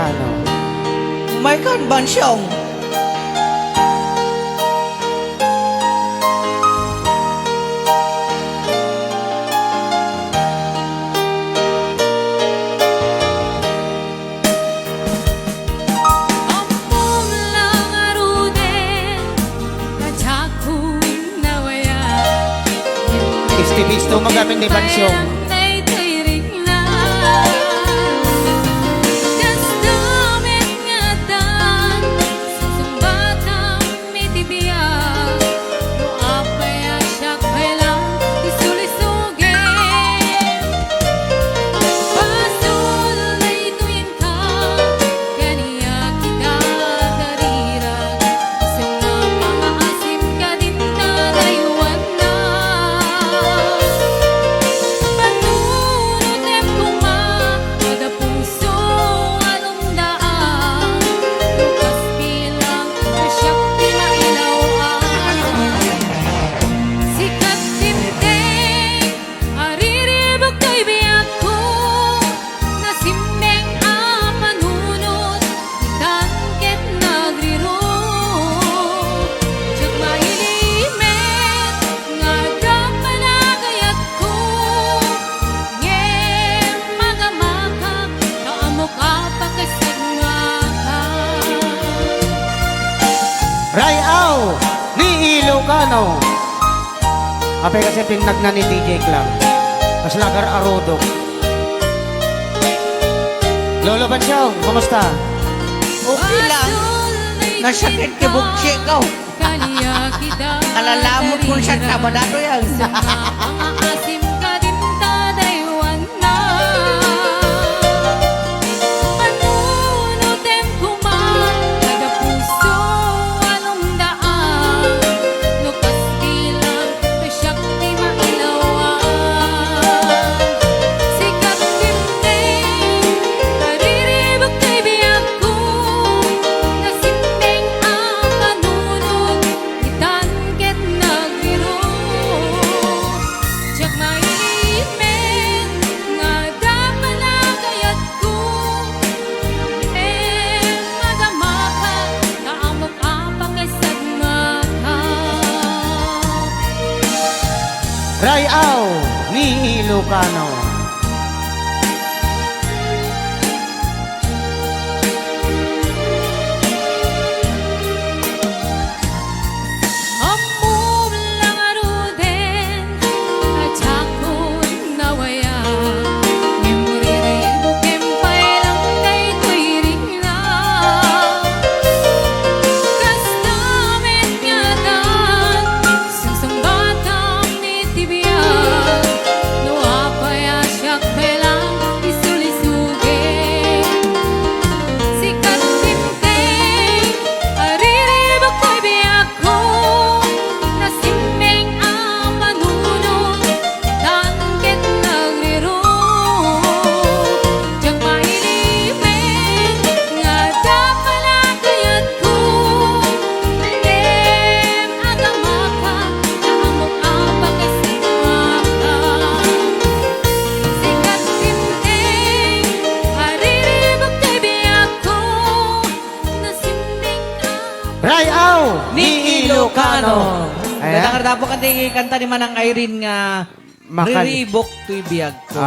Ilocano. May kanbansyong. Isti-bisto magamin ni Bansyong. Rayaw ni Ilocano. Apay kasi pinag na ni DJ Clam. Mas lagar arodok. Lolo Bansyong, kumusta? Okay lang. Nasakit ke buksi ko. Kalalamot kung siya tabadado yan. Rayaw ni Ilocano. Rayaw ni Ilocano. Kadang-kadang po kanta ni Manang Irene nga Makan. riribok to ibiyag ko.